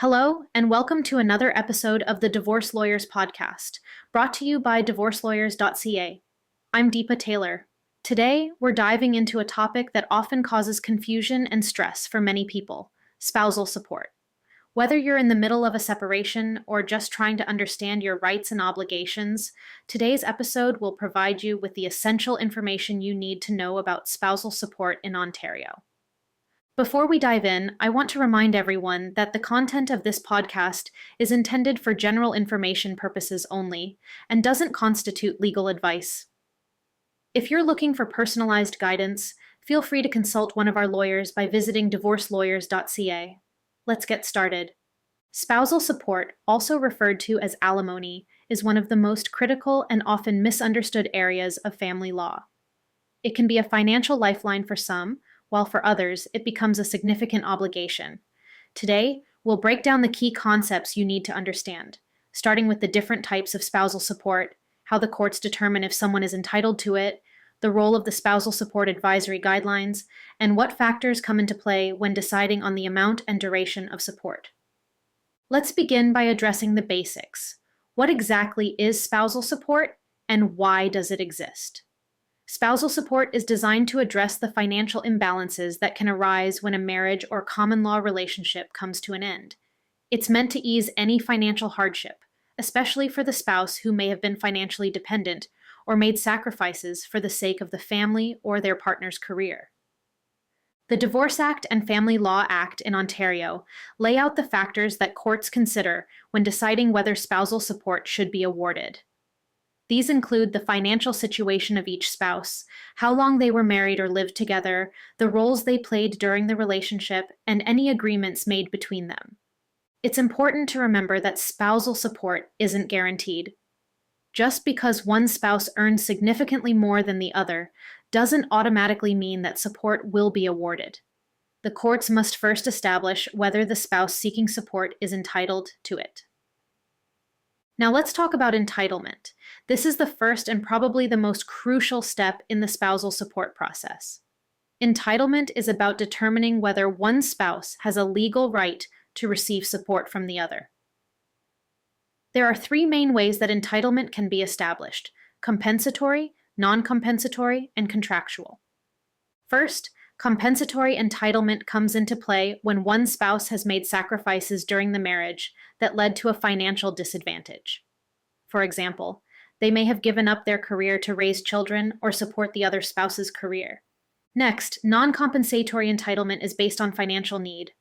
Hello, and welcome to another episode of the Divorce Lawyers podcast, brought to you by DivorceLawyers.ca. I'm Deepa Taylor. Today, we're diving into a topic that often causes confusion and stress for many people: spousal support. Whether you're in the middle of a separation or just trying to understand your rights and obligations, today's episode will provide you with the essential information you need to know about spousal support in Ontario. Before we dive in, I want to remind everyone that the content of this podcast is intended for general information purposes only and doesn't constitute legal advice. If you're looking for personalized guidance, feel free to consult one of our lawyers by visiting DivorceLawyers.ca. Let's get started. Spousal support, also referred to as alimony, is one of the most critical and often misunderstood areas of family law. It can be a financial lifeline for some, while for others, it becomes a significant obligation. Today, we'll break down the key concepts you need to understand, starting with the different types of spousal support, how the courts determine if someone is entitled to it, the role of the spousal support advisory guidelines, and what factors come into play when deciding on the amount and duration of support. Let's begin by addressing the basics. What exactly is spousal support, and why does it exist? Spousal support is designed to address the financial imbalances that can arise when a marriage or common law relationship comes to an end. It's meant to ease any financial hardship, especially for the spouse who may have been financially dependent or made sacrifices for the sake of the family or their partner's career. The Divorce Act and Family Law Act in Ontario lay out the factors that courts consider when deciding whether spousal support should be awarded. These include the financial situation of each spouse, how long they were married or lived together, the roles they played during the relationship, and any agreements made between them. It's important to remember that spousal support isn't guaranteed. Just because one spouse earns significantly more than the other doesn't automatically mean that support will be awarded. The courts must first establish whether the spouse seeking support is entitled to it. Now let's talk about entitlement. This is the first and probably the most crucial step in the spousal support process. Entitlement is about determining whether one spouse has a legal right to receive support from the other. There are three main ways that entitlement can be established: compensatory, non-compensatory, and contractual. First, compensatory entitlement comes into play when one spouse has made sacrifices during the marriage that led to a financial disadvantage. For example, they may have given up their career to raise children or support the other spouse's career. Next, non-compensatory entitlement is based on financial need.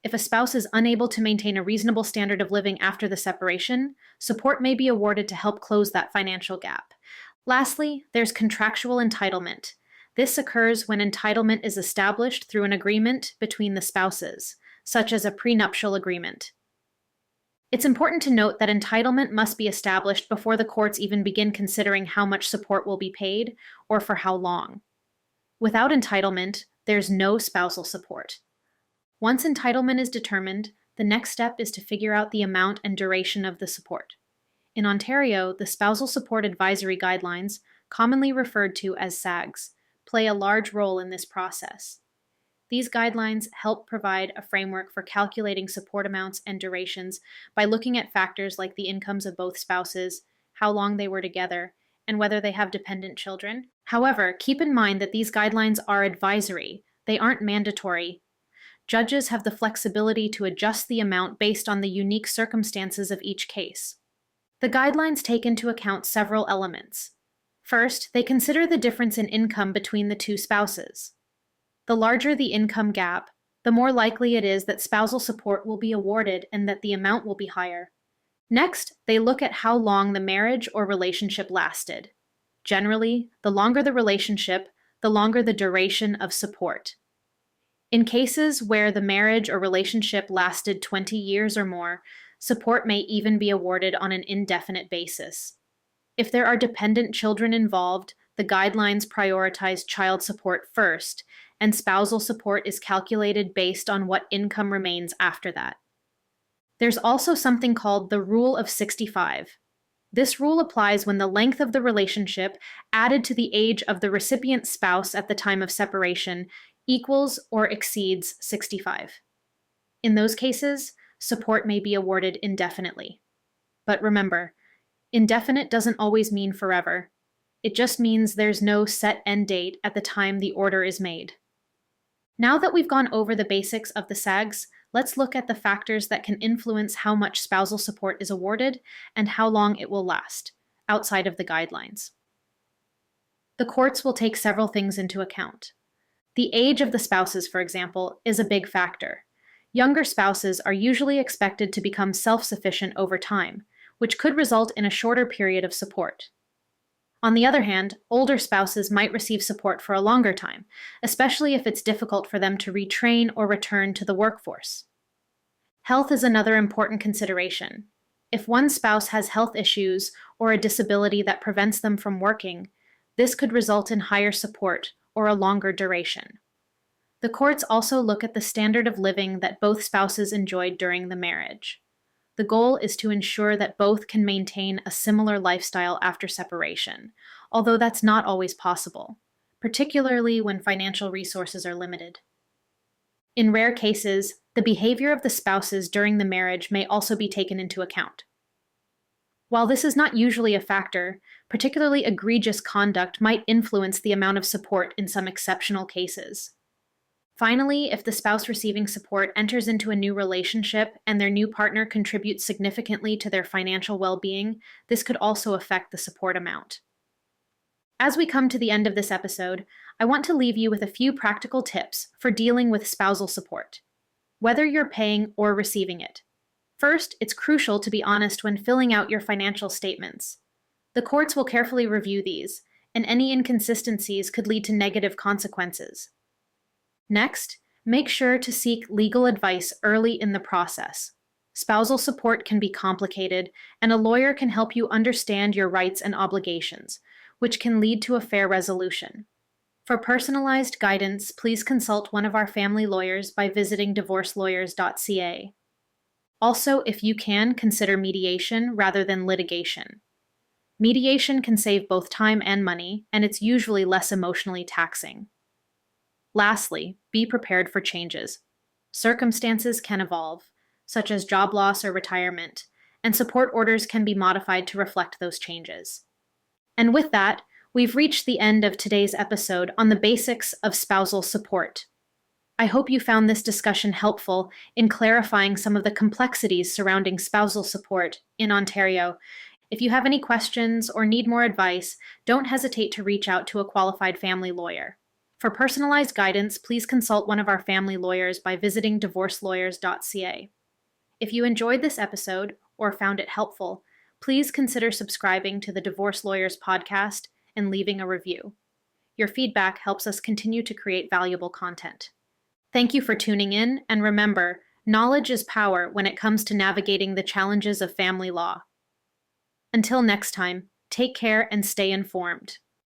If a spouse is unable to maintain a reasonable standard of living after the separation, support may be awarded to help close that financial gap. Lastly, there's contractual entitlement. This occurs when entitlement is established through an agreement between the spouses, such as a prenuptial agreement. It's important to note that entitlement must be established before the courts even begin considering how much support will be paid or for how long. Without entitlement, there's no spousal support. Once entitlement is determined, the next step is to figure out the amount and duration of the support. In Ontario, the Spousal Support Advisory Guidelines, commonly referred to as SAGs, play a large role in this process. These guidelines help provide a framework for calculating support amounts and durations by looking at factors like the incomes of both spouses, how long they were together, and whether they have dependent children. However, keep in mind that these guidelines are advisory. They aren't mandatory. Judges have the flexibility to adjust the amount based on the unique circumstances of each case. The guidelines take into account several elements. First, they consider the difference in income between the two spouses. The larger the income gap, the more likely it is that spousal support will be awarded and that the amount will be higher. Next, they look at how long the marriage or relationship lasted. Generally, the longer the relationship, the longer the duration of support. In cases where the marriage or relationship lasted 20 years or more, support may even be awarded on an indefinite basis. If there are dependent children involved, the guidelines prioritize child support first, and spousal support is calculated based on what income remains after that. There's also something called the Rule of 65. This rule applies when the length of the relationship added to the age of the recipient spouse at the time of separation equals or exceeds 65. In those cases, support may be awarded indefinitely. But remember, indefinite doesn't always mean forever. It just means there's no set end date at the time the order is made. Now that we've gone over the basics of the SAGs, let's look at the factors that can influence how much spousal support is awarded and how long it will last, outside of the guidelines. The courts will take several things into account. The age of the spouses, for example, is a big factor. Younger spouses are usually expected to become self-sufficient over time, which could result in a shorter period of support. On the other hand, older spouses might receive support for a longer time, especially if it's difficult for them to retrain or return to the workforce. Health is another important consideration. If one spouse has health issues or a disability that prevents them from working, this could result in higher support or a longer duration. The courts also look at the standard of living that both spouses enjoyed during the marriage. The goal is to ensure that both can maintain a similar lifestyle after separation, although that's not always possible, particularly when financial resources are limited. In rare cases, the behavior of the spouses during the marriage may also be taken into account. While this is not usually a factor, particularly egregious conduct might influence the amount of support in some exceptional cases. Finally, if the spouse receiving support enters into a new relationship and their new partner contributes significantly to their financial well-being, this could also affect the support amount. As we come to the end of this episode, I want to leave you with a few practical tips for dealing with spousal support, whether you're paying or receiving it. First, it's crucial to be honest when filling out your financial statements. The courts will carefully review these, and any inconsistencies could lead to negative consequences. Next, make sure to seek legal advice early in the process. Spousal support can be complicated, and a lawyer can help you understand your rights and obligations, which can lead to a fair resolution. For personalized guidance, please consult one of our family lawyers by visiting DivorceLawyers.ca. Also, if you can, consider mediation rather than litigation. Mediation can save both time and money, and it's usually less emotionally taxing. Lastly, be prepared for changes. Circumstances can evolve, such as job loss or retirement, and support orders can be modified to reflect those changes. And with that, we've reached the end of today's episode on the basics of spousal support. I hope you found this discussion helpful in clarifying some of the complexities surrounding spousal support in Ontario. If you have any questions or need more advice, don't hesitate to reach out to a qualified family lawyer. For personalized guidance, please consult one of our family lawyers by visiting DivorceLawyers.ca. If you enjoyed this episode or found it helpful, please consider subscribing to the Divorce Lawyers podcast and leaving a review. Your feedback helps us continue to create valuable content. Thank you for tuning in, and remember, knowledge is power when it comes to navigating the challenges of family law. Until next time, take care and stay informed.